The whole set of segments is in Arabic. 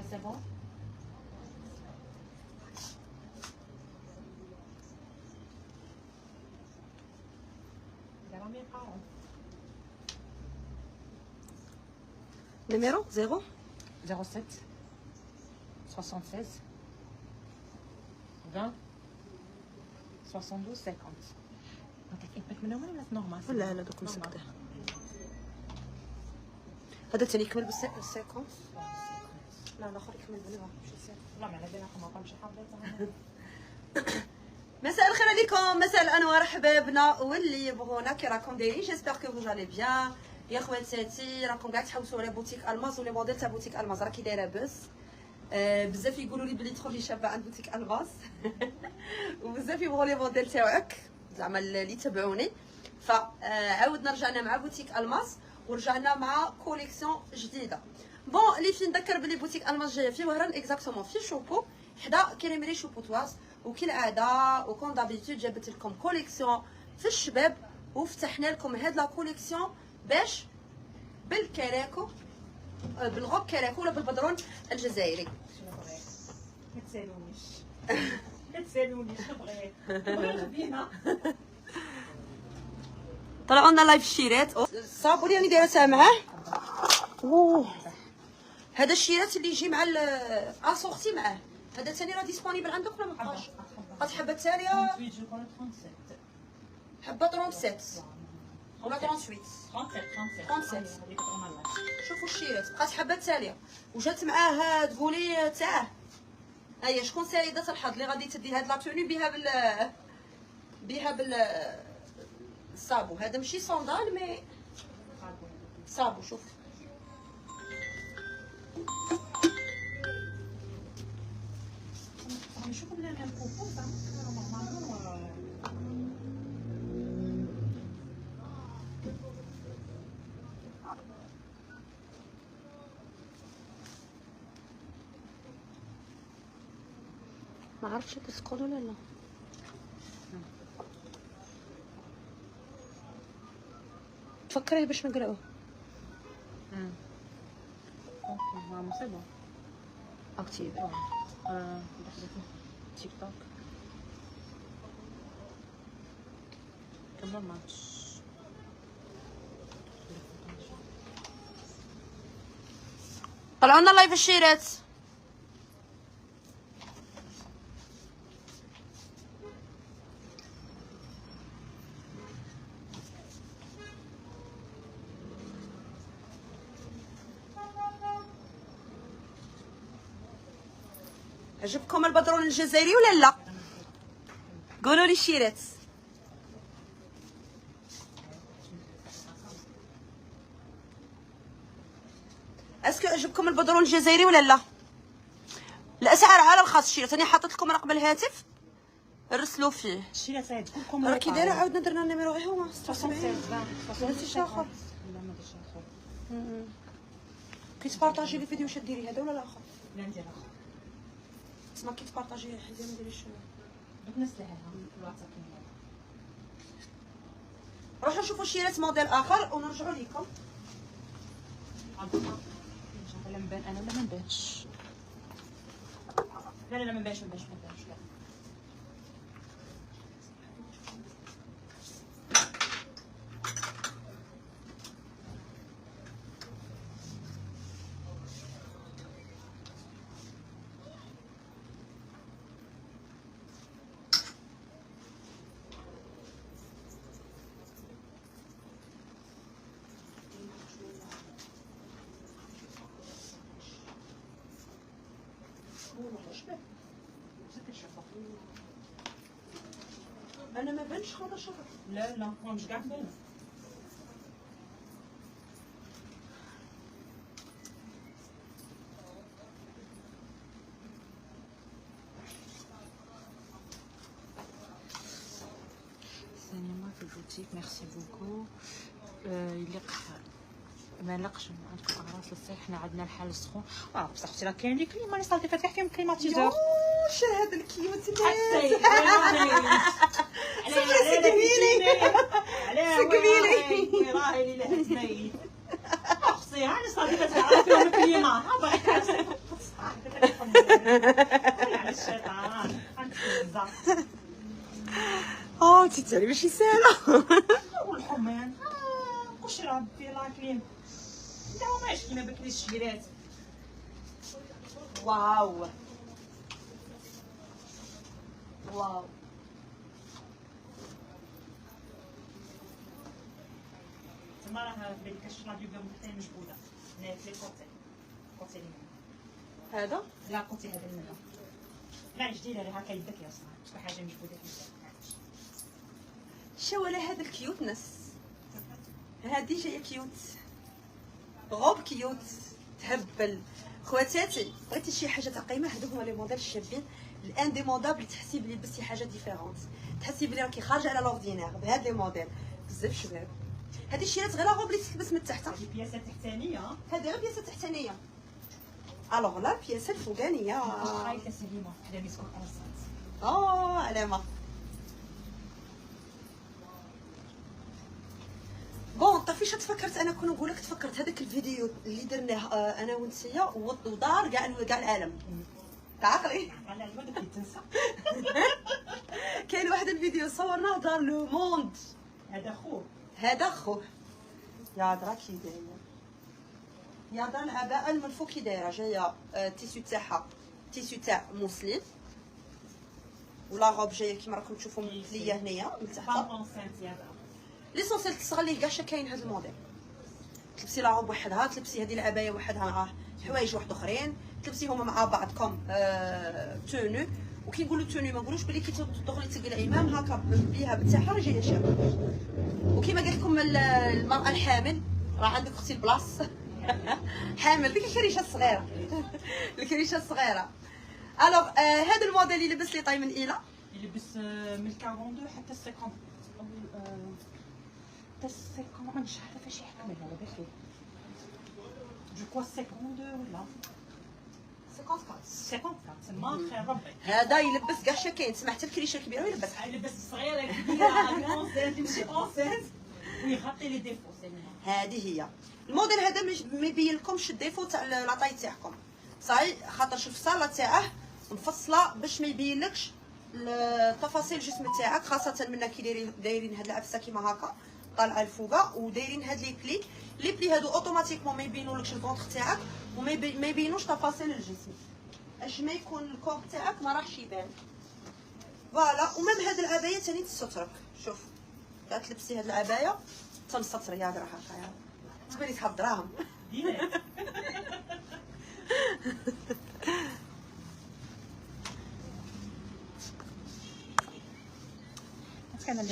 c'est bon. Numéro 0 07 76 20 72 50. متأكد منهم ولا نورمال؟ لا لا دوك مسكته. هذا ثاني يكمل بالسيكونس. لا الاخر يكمل باللغه ماشي لا ما على بالك ما كنتش حافظه. مساء الخير عليكم، مساء الانوار حبابنا واللي يبغونا، كي راكم دايرين؟ جيسبر كو فو جالي بيان يا خواتاتي. راكم كاع تحوسوا على بوتيك الماس ولي موديل تاع بوتيك الماس راكي دايره بس. بزاف يقولوا لي بلي تخرجي شابه عند بوتيك الماس وبزاف يبغوا لي موديل تاعك زعما اللي تبعوني. فعاودنا رجعنا مع بوتيك الماس ورجعنا مع كوليكسيون جديده. بون اللي في نذكر بلي بوتيك الماس جايه في وهران اكزاكتومون في شوبو حدا كريمري شوبوتواز، وكالعاده وكون دابيتود جابت لكم كوليكسيون في الشباب وفتحنا لكم هاد لا كوليكسيون باش بالكراكو بالغوب كراكو ولا بالبدرون الجزائري. ما تسالونيش ما تسالونيش بغيت بينا. طلعوا لنا لايف الشيرات الصابون اللي دايره سامعه. اوه هذا الشيرات اللي يجي مع الاسورتي معاه. هذا ثاني راه ديسپونيبل عندك ولا ما بقاش؟ بقات حبه ثانيه حبه 37 ولا 38 37. شوفوا الشيرات بقات حبه ثانيه وجات معاه تقولي تاعه. هيا شكون سيدة الحظ اللي غادي تدي هاد لاكتوني بها بال الصابو. هذا ماشي صندال مي صابو. شوف نشوف بلا الكوكو نورمالمون ما عرفتش تسكر ولا لا. تفكري باش نقراوه. اوكي سي بون اكتيف. تيك توك كمل ماتش. طلعوا لنا لايف الشيرات. عجبكم البدرون الجزائري ولا لا؟ قولوا لي الشيرات. اسكو عجبكم البدرون الجزائري ولا لا؟ الاسعار على الخاص الشيرات. راني حاطط لكم رقم الهاتف رسلوا فيه. الشيرات سعيد كلكم راكي دايره عاودنا درنا النيميرو غير هما 76. درتي اخر. لا ما درتش اخر. كي تبارطاجي لي فيديو واش ديري هذا ولا الاخر؟ لا ندير اخر. تسمى كي تبارطاجي حاجه ما ديريش. دوك نسلعها في الواتساب. روحوا شوفوا شيرات موديل اخر ونرجعوا لكم. لا مبان انا ولا ما نبانش. لا لا لا ما نبانش ما نبانش ما نبانش. لا انا ما بانش هذا شهر. لا لا مش كاع تبان. سينما في البوتيك ميرسي بوكو. يليق ما لقش عندكم اغراض للصيف. حنا عندنا الحال السخون. بصح اختي راه كاين لي كليما اللي صافي فاتح فيهم كليماتيزور. شنو هذا الكيوت سكبيلي راهي اللي تميت اختي. هاني صافي فاتح فيهم كليما. على الشيطان غنتفزع. انت تالي ماشي ساهله. والحمان كلشي راه فيه لاكلين. انت ما عرفتش كيما بكري الشيرات. واو واو تما راه بين كاش لا ديوغا محتاج مجبوده. هنا في الكوتي. كوتي هذا لا كوتي هذا المنه. لا جديده اللي هكا يدك يا صاحبي. شي حاجه مجبوده في يدك. شو ولا هذا الكيوتنس. هذه جايه كيوت. غوب كيوت تهبل. خواتاتي بغيتي شي حاجه تاع قيمه، هادو هما لي موديل الشابين الانديموندابل. تحسي بلي لبستي حاجه ديفيرونت، تحسي بلي راكي خارجه على لوردينير بهاد لي موديل. بزاف شباب. هادي الشيرات غير غوب اللي تلبس من تحت. هذه بياسه تحتانيه. هذه غير بياسه تحتانيه. الوغ لا البياسه الفوقانيه. خايفه سليمه هذا بيسكوت انسات. علامه. بون طفيش تفكرت انا كون نقول لك، تفكرت هذاك الفيديو اللي درناه انا وانتيا ودار كاع العالم تعقلي. على الواد كيتنسى. كاين واحد الفيديو صورناه دار لو موند. هذا خوه يا درا كي داير. يا درا العباءه من فوق كي دايره، جايه التيسيو تاعها تيسيو تاع موسلين، ولا غوب جايه كيما راكم تشوفوا ليا هنايا من تحت. ليسونسيال تستغلي كاع كاين هذا الموديل. تلبسي لا غوب وحدها، تلبسي هذه العبايه وحدها مع حوايج واحد اخرين، تلبسيهم مع بعضكم تونو. وكي نقولوا تونو ما نقولوش بلي كي تدخلي تلقي الامام هكا بيها بتاعها راه جايه شابه. وكيما قال لكم المراه الحامل راه عندك اختي البلاص. حامل ديك الكريشه الصغيره. الكريشه الصغيره. الوغ هذا الموديل اللي لبس لي طاي من ايلا، يلبس من 42 حتى 50. حتى 50 مانيش عارفه فاش يحكم على بالي. جو كوا 52 ولا 54 تما خير ربي. هذا يلبس كاع كاين. سمعت الكريشه الكبيره ويلبس. يلبس الصغيره كبيره اونسيت تمشي اونسيت ويغطي لي ديفو. هذه هي الموديل. هذا ما يبين لكمش الديفو تاع لاطاي تاعكم صاي، خاطر شوف الصاله تاعه مفصله باش ما يبينلكش تفاصيل الجسم تاعك، خاصه منا كي دايرين هاد العفسه كيما هكا طالعه لفوقا، ودايرين هاد لي بلي هادو اوتوماتيكمون ما يبينولكش الفونتر تاعك وما يبينوش تفاصيل الجسم، اش ما يكون الكور تاعك ما راحش يبان. فوالا. ومام هاد العبايه ثاني تسترك. شوف كاع تلبسي هاد العبايه تنسطر يا درا هكا يا تباني تحب دراهم.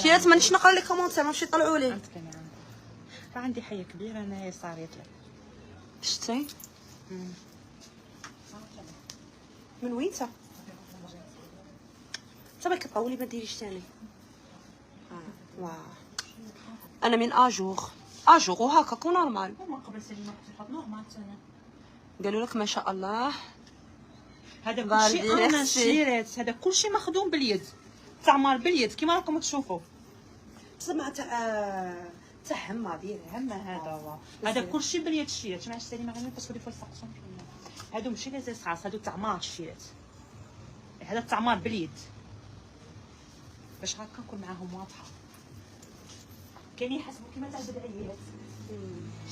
شيرات مانيش نقرا لي كومونتير ماشي يطلعوا لي. راه عندي حيه كبيره انايا صاريت لك. شتي من وين تا؟ صافي كطولي ما ديريش ثاني. واه انا من اجور وهكا كون نورمال. هما قبل سليمه كنت نحط نورمال ثاني. قالوا لك ما شاء الله. هذا كلشي انا شيرات. هذا كلشي مخدوم باليد، تعمر باليد كيما راكم تشوفوا. تسمع تاع هما دير هما. هذا كلشي باليد الشيرات. ما عرفتش سليمه غير باسكو دي فوا يسقسون هادو ماشي لي زيسراس، هادو تعمار الشيرات. هذا التعمار باليد باش هكا نكون معاهم واضحه. كاين يحسبوا كيما تاع البدعيات.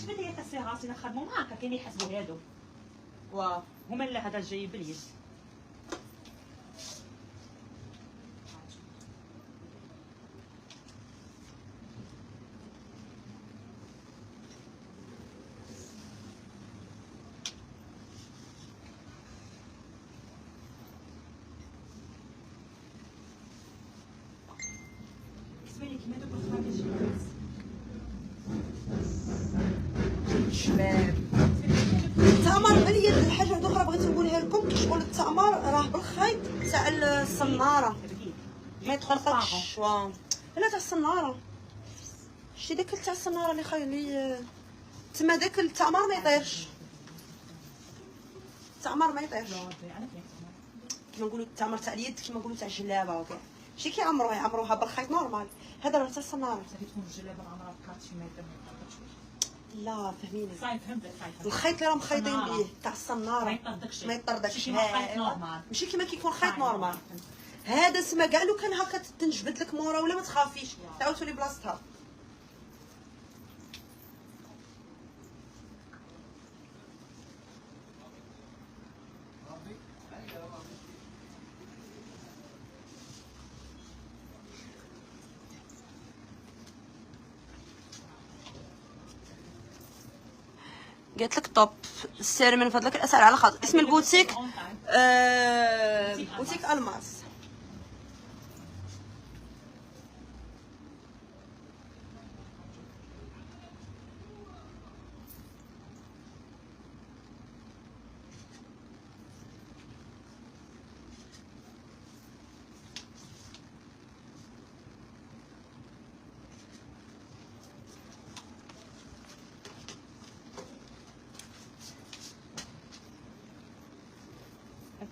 البدعيات تاع راسي نخدموا هكا، كاين يحسبوا هادو واه هما لا هذا جاي باليد. شباب التعمر باليد. الحاجه واحده اخرى بغيت نقولها لكم، كيشغل التعمر راه بالخيط تاع الصناره ما يتخلطش. لا تاع الصناره شتي داك تاع الصناره اللي خايلي تما داك التعمر ما يطيرش. التعمر ما يطيرش كيما نقولوا التعمر تاع اليد، كيما نقولوا تاع الجلابه وكاع شي يعمروها بالخيط نورمال. هذا راه تاع الصناره. تكون الجلابه عمرها 4 متر. لا فهميني صاي فهمتك الخيط اللي راهم خايطين به تاع الصناره ما يطردكش ما يطردكش ماشي كيما خيط نورمال ماشي كيما كيكون خيط نورمال هذا سما كاع لو كان هكا تنجبد لك مورا ولا ما تخافيش تعاود تولي بلاصتها قالت لك طوب السعر من فضلك الاسعار على خاطر اسم البوتيك بوتيك الماس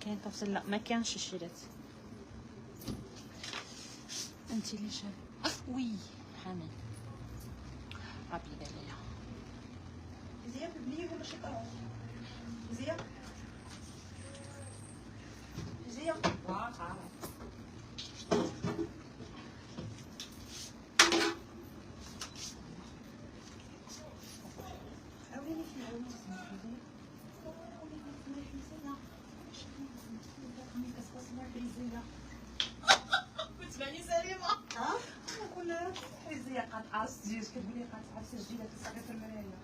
كاين تفصيل لا ما كانش الشيرات انت اللي شاف وي حامل ربي عليا زياد بليه ولا شي طرف زياد زياد كتباني سليمه ها كنا حيزيه قاطعه السجيج كتقولي قاطعه السجيله كتصافي في المرايه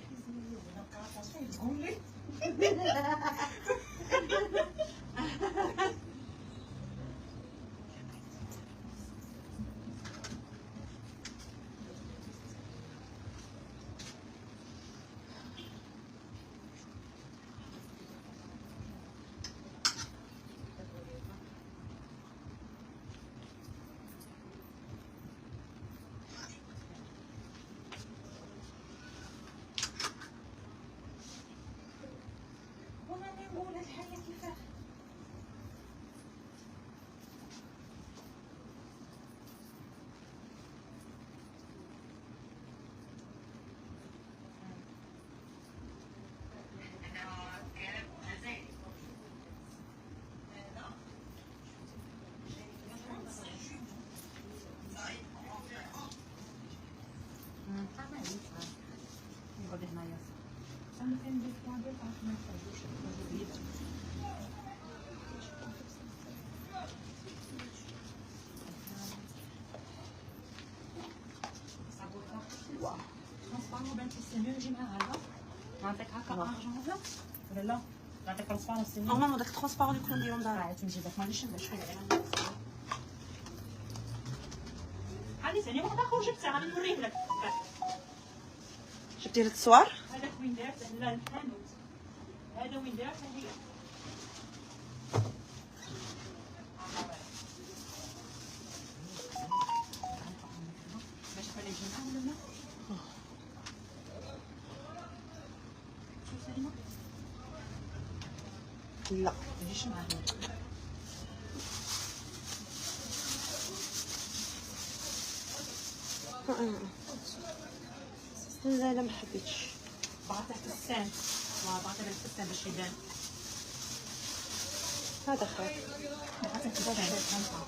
حيزيه ولا قاطعه شنو تقولي نقول الحياه كيفاه نقعد هنايا انا كان بيت واحد ما يخرجوش ترانسبارون بنتي السمير يجي معاها هذا نعطيك هكا ارجون هذا ولا لا نعطيك ترانسبارون السمير نورمالمون داك الترونسبارون اللي كنا نديرو لدار عاد نجيب لك مانيش نبدا شويه على ثاني واحده خرجت غادي نوريه لك جبتي لي التصوار هذاك وين دارت لا الحانوت هذا وين دارت هي باش فالي يجي معاه ولا لا شوف سليمه لا ما يجيش معاه لا لا ما حبيتش بغا تحت السان بغا تحت السان باش يبان هذا خير بغا تحت السان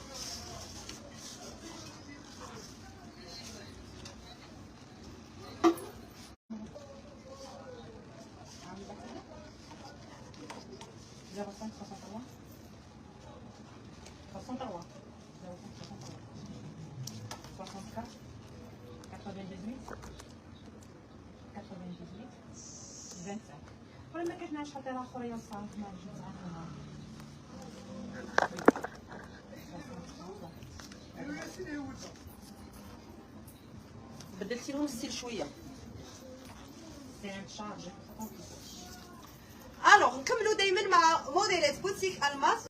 ولا ما كايناش حتى الاخر يوصل ما جبت بدلتي لهم الستيل شويه شارج الوغ نكملوا دائما مع موديلات بوتيك الماس